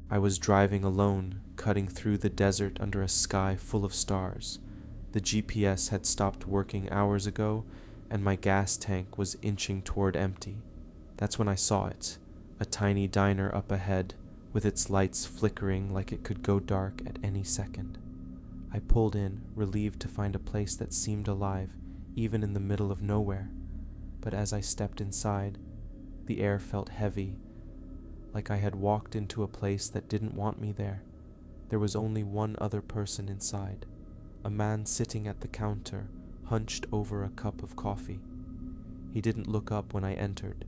I was driving alone, cutting through the desert under a sky full of stars. The GPS had stopped working hours ago, and my gas tank was inching toward empty. That's when I saw it, a tiny diner up ahead, with its lights flickering like it could go dark at any second. I pulled in, relieved to find a place that seemed alive, even in the middle of nowhere. But as I stepped inside, the air felt heavy, like I had walked into a place that didn't want me there. There was only one other person inside, a man sitting at the counter, hunched over a cup of coffee. He didn't look up when I entered.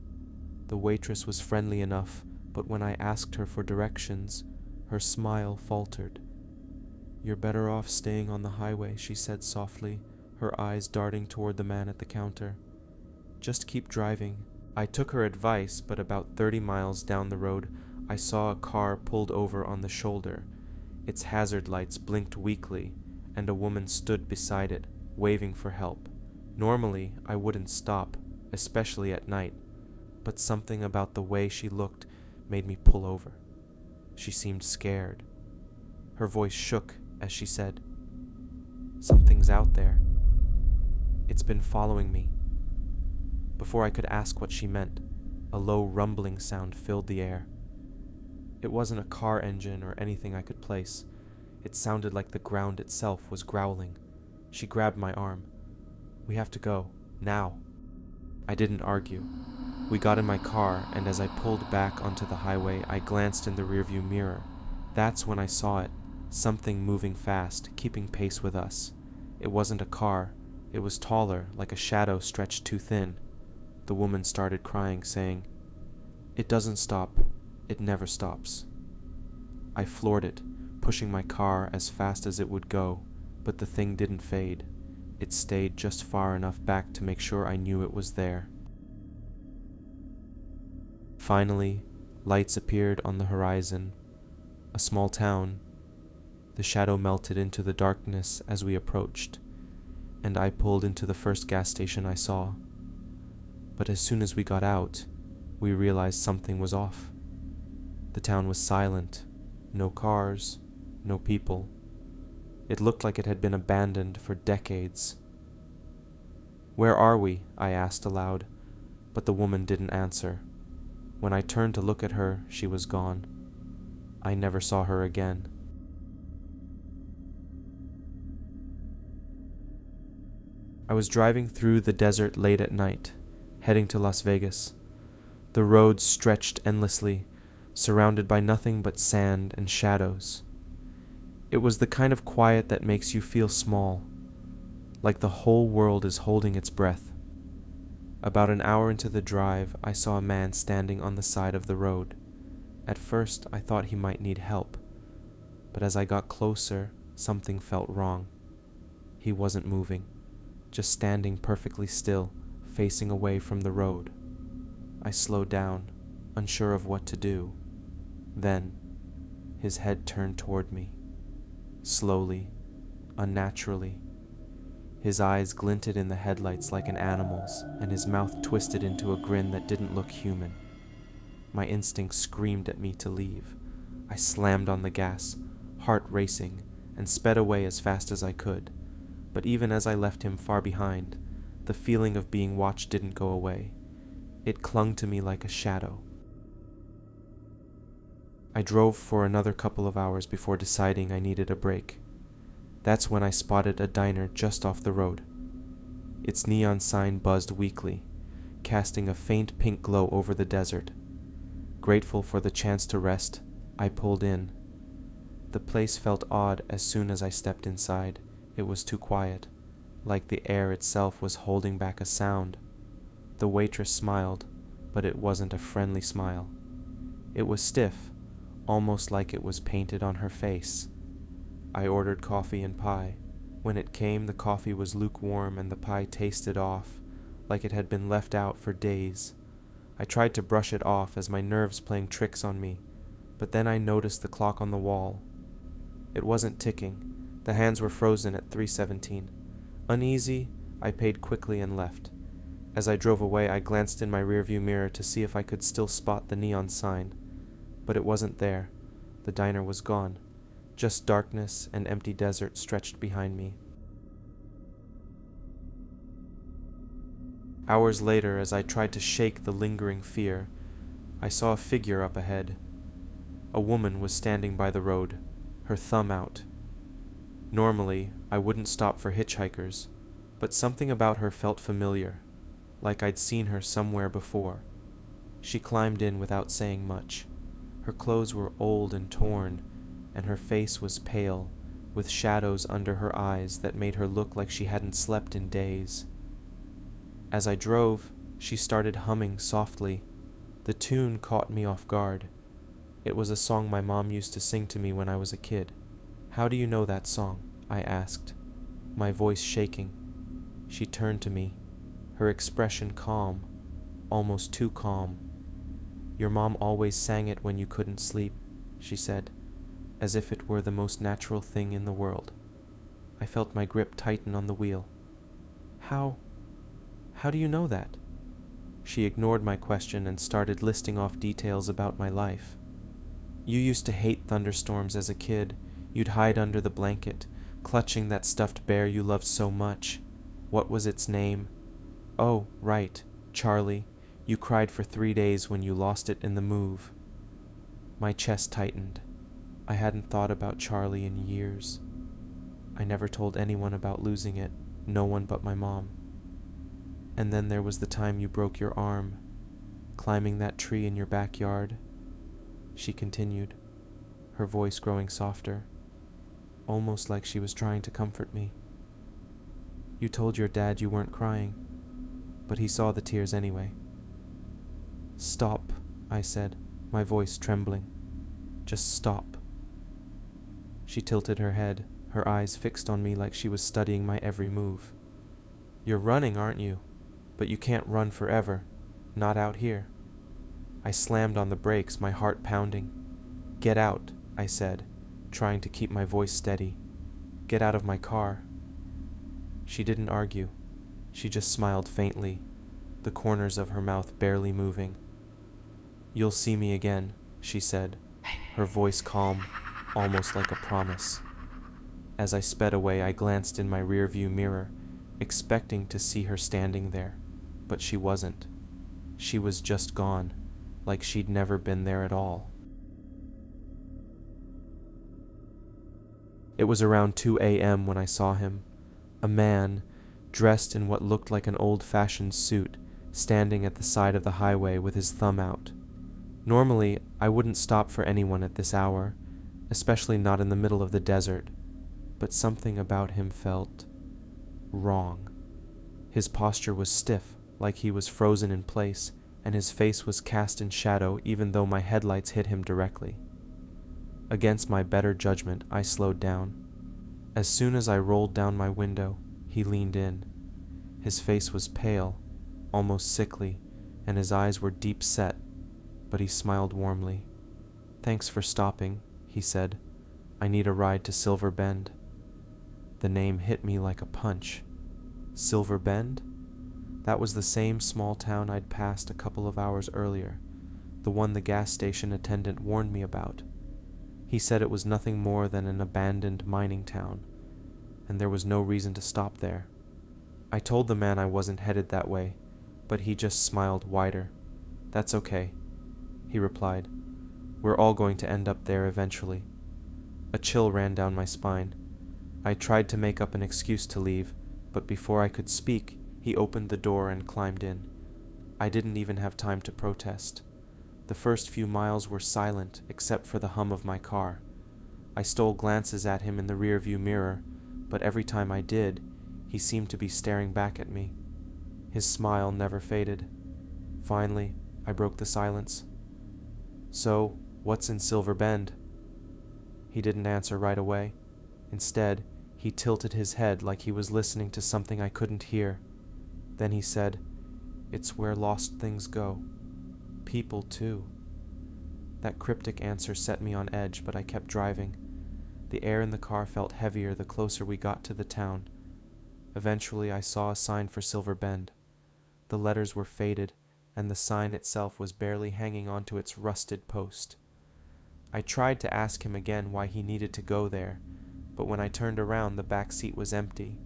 The waitress was friendly enough, but when I asked her for directions, her smile faltered. "You're better off staying on the highway," she said softly, her eyes darting toward the man at the counter. "Just keep driving." I took her advice, but about 30 miles down the road, I saw a car pulled over on the shoulder. Its hazard lights blinked weakly, and a woman stood beside it, waving for help. Normally, I wouldn't stop, especially at night, but something about the way she looked made me pull over. She seemed scared. Her voice shook as she said, "Something's out there. It's been following me." Before I could ask what she meant, a low rumbling sound filled the air. It wasn't a car engine or anything I could place. It sounded like the ground itself was growling. She grabbed my arm. "We have to go, now." I didn't argue. We got in my car, and as I pulled back onto the highway, I glanced in the rearview mirror. That's when I saw it, something moving fast, keeping pace with us. It wasn't a car. It was taller, like a shadow stretched too thin. The woman started crying, saying, "It doesn't stop. It never stops." I floored it, pushing my car as fast as it would go, but the thing didn't fade. It stayed just far enough back to make sure I knew it was there. Finally, lights appeared on the horizon. A small town. The shadow melted into the darkness as we approached, and I pulled into the first gas station I saw. But as soon as we got out, we realized something was off. The town was silent. No cars, no people. It looked like it had been abandoned for decades. "Where are we?" I asked aloud, but the woman didn't answer. When I turned to look at her, she was gone. I never saw her again. I was driving through the desert late at night, heading to Las Vegas. The roads stretched endlessly, surrounded by nothing but sand and shadows. It was the kind of quiet that makes you feel small, like the whole world is holding its breath. About an hour into the drive, I saw a man standing on the side of the road. At first, I thought he might need help, but as I got closer, something felt wrong. He wasn't moving, just standing perfectly still, facing away from the road. I slowed down, unsure of what to do. Then, his head turned toward me. Slowly, unnaturally. His eyes glinted in the headlights like an animal's, and his mouth twisted into a grin that didn't look human. My instinct screamed at me to leave. I slammed on the gas, heart racing, and sped away as fast as I could. But even as I left him far behind, the feeling of being watched didn't go away. It clung to me like a shadow. I drove for another couple of hours before deciding I needed a break. That's when I spotted a diner just off the road. Its neon sign buzzed weakly, casting a faint pink glow over the desert. Grateful for the chance to rest, I pulled in. The place felt odd as soon as I stepped inside. It was too quiet, like the air itself was holding back a sound. The waitress smiled, but it wasn't a friendly smile. It was stiff, almost like it was painted on her face. I ordered coffee and pie. When it came, the coffee was lukewarm and the pie tasted off, like it had been left out for days. I tried to brush it off as my nerves playing tricks on me, but then I noticed the clock on the wall. It wasn't ticking. The hands were frozen at 3:17. Uneasy, I paid quickly and left. As I drove away, I glanced in my rearview mirror to see if I could still spot the neon sign, but it wasn't there. The diner was gone. Just darkness and empty desert stretched behind me. Hours later, as I tried to shake the lingering fear, I saw a figure up ahead. A woman was standing by the road, her thumb out. Normally, I wouldn't stop for hitchhikers, but something about her felt familiar, like I'd seen her somewhere before. She climbed in without saying much. Her clothes were old and torn, and her face was pale, with shadows under her eyes that made her look like she hadn't slept in days. As I drove, she started humming softly. The tune caught me off guard. It was a song my mom used to sing to me when I was a kid. "How do you know that song?" I asked, my voice shaking. She turned to me, her expression calm, almost too calm. "Your mom always sang it when you couldn't sleep," she said, as if it were the most natural thing in the world. I felt my grip tighten on the wheel. How do you know that?" She ignored my question and started listing off details about my life. "You used to hate thunderstorms as a kid. You'd hide under the blanket, clutching that stuffed bear you loved so much. What was its name? Oh, right, Charlie. You cried for 3 days when you lost it in the move." My chest tightened. I hadn't thought about Charlie in years. I never told anyone about losing it, no one but my mom. "And then there was the time you broke your arm, climbing that tree in your backyard," she continued, her voice growing softer, almost like she was trying to comfort me. "You told your dad you weren't crying, but he saw the tears anyway." "Stop," I said, my voice trembling. "Just stop." She tilted her head, her eyes fixed on me like she was studying my every move. "You're running, aren't you? But you can't run forever. Not out here." I slammed on the brakes, my heart pounding. "Get out," I said, trying to keep my voice steady. "Get out of my car." She didn't argue. She just smiled faintly, the corners of her mouth barely moving. "You'll see me again," she said, her voice calm, almost like a promise. As I sped away, I glanced in my rearview mirror, expecting to see her standing there, but she wasn't. She was just gone, like she'd never been there at all. It was around 2 a.m. when I saw him, a man, dressed in what looked like an old-fashioned suit, standing at the side of the highway with his thumb out. Normally, I wouldn't stop for anyone at this hour, especially not in the middle of the desert, but something about him felt wrong. His posture was stiff, like he was frozen in place, and his face was cast in shadow even though my headlights hit him directly. Against my better judgment, I slowed down. As soon as I rolled down my window, he leaned in. His face was pale, almost sickly, and his eyes were deep set, but he smiled warmly. "Thanks for stopping," he said. "I need a ride to Silver Bend." The name hit me like a punch. Silver Bend? That was the same small town I'd passed a couple of hours earlier, the one the gas station attendant warned me about. He said it was nothing more than an abandoned mining town, and there was no reason to stop there. I told the man I wasn't headed that way, but he just smiled wider. "That's okay," he replied. "We're all going to end up there eventually." A chill ran down my spine. I tried to make up an excuse to leave, but before I could speak, he opened the door and climbed in. I didn't even have time to protest. The first few miles were silent except for the hum of my car. I stole glances at him in the rearview mirror, but every time I did, he seemed to be staring back at me. His smile never faded. Finally, I broke the silence. "So, what's in Silver Bend?" He didn't answer right away. Instead, he tilted his head like he was listening to something I couldn't hear. Then he said, "It's where lost things go. People, too." That cryptic answer set me on edge, but I kept driving. The air in the car felt heavier the closer we got to the town. Eventually, I saw a sign for Silver Bend. The letters were faded, and the sign itself was barely hanging onto its rusted post. I tried to ask him again why he needed to go there, but when I turned around, the back seat was empty.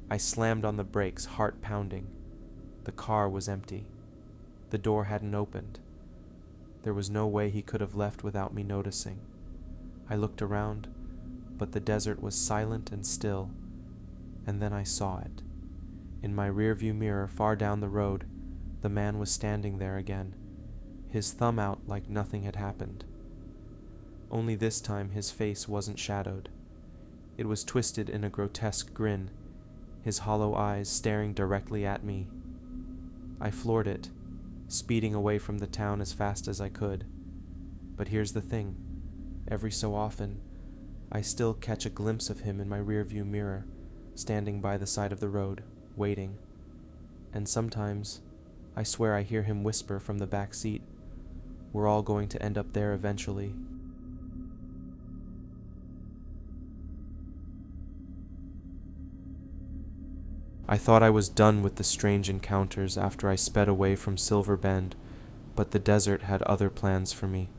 I slammed on the brakes, heart pounding. The car was empty. The door hadn't opened. There was no way he could have left without me noticing. I looked around, but the desert was silent and still, and then I saw it. In my rearview mirror, far down the road, the man was standing there again, his thumb out like nothing had happened. Only this time his face wasn't shadowed. It was twisted in a grotesque grin, his hollow eyes staring directly at me. I floored it, speeding away from the town as fast as I could. But here's the thing. Every so often, I still catch a glimpse of him in my rearview mirror, standing by the side of the road, waiting. And sometimes, I swear I hear him whisper from the back seat, "We're all going to end up there eventually." I thought I was done with the strange encounters after I sped away from Silver Bend, but the desert had other plans for me.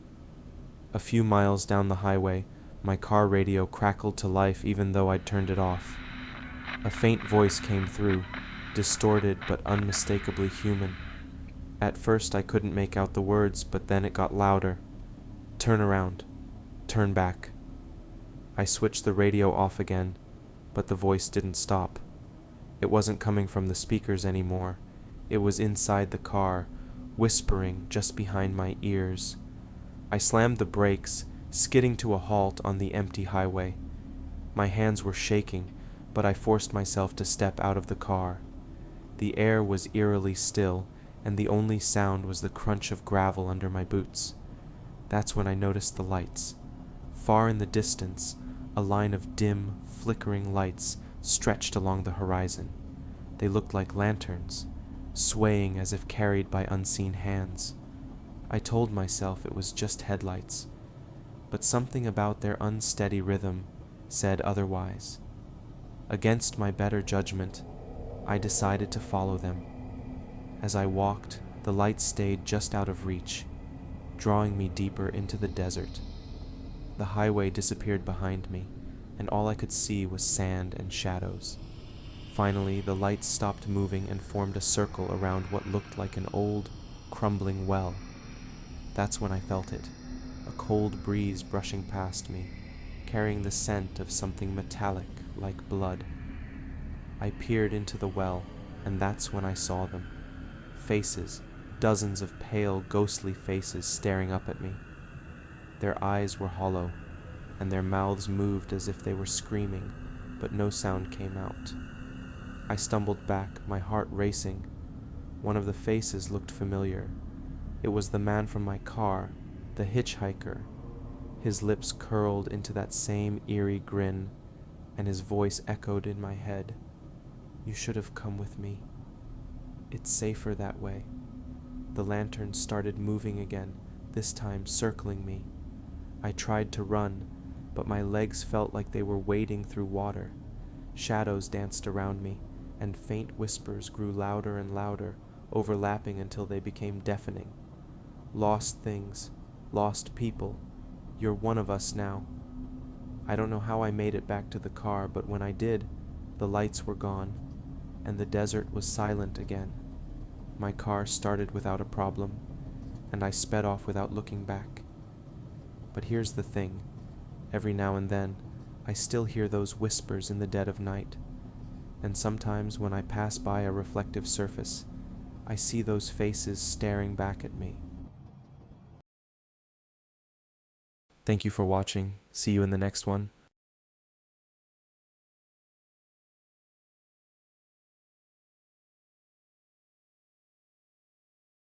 A few miles down the highway, my car radio crackled to life even though I'd turned it off. A faint voice came through, distorted but unmistakably human. At first I couldn't make out the words, but then it got louder. "Turn around. Turn back." I switched the radio off again, but the voice didn't stop. It wasn't coming from the speakers anymore. It was inside the car, whispering just behind my ears. I slammed the brakes, skidding to a halt on the empty highway. My hands were shaking, but I forced myself to step out of the car. The air was eerily still, and the only sound was the crunch of gravel under my boots. That's when I noticed the lights. Far in the distance, a line of dim, flickering lights stretched along the horizon. They looked like lanterns, swaying as if carried by unseen hands. I told myself it was just headlights, but something about their unsteady rhythm said otherwise. Against my better judgment, I decided to follow them. As I walked, the lights stayed just out of reach, drawing me deeper into the desert. The highway disappeared behind me, and all I could see was sand and shadows. Finally, the lights stopped moving and formed a circle around what looked like an old, crumbling well. That's when I felt it, a cold breeze brushing past me, carrying the scent of something metallic like blood. I peered into the well, and that's when I saw them. Faces, dozens of pale, ghostly faces staring up at me. Their eyes were hollow, and their mouths moved as if they were screaming, but no sound came out. I stumbled back, my heart racing. One of the faces looked familiar. It was the man from my car, the hitchhiker. His lips curled into that same eerie grin, and his voice echoed in my head. "You should have come with me. It's safer that way." The lantern started moving again, this time circling me. I tried to run, but my legs felt like they were wading through water. Shadows danced around me, and faint whispers grew louder and louder, overlapping until they became deafening. "Lost things, lost people, you're one of us now." I don't know how I made it back to the car, but when I did, the lights were gone, and the desert was silent again. My car started without a problem, and I sped off without looking back. But here's the thing. Every now and then, I still hear those whispers in the dead of night, and sometimes when I pass by a reflective surface, I see those faces staring back at me. Thank you for watching. See you in the next one.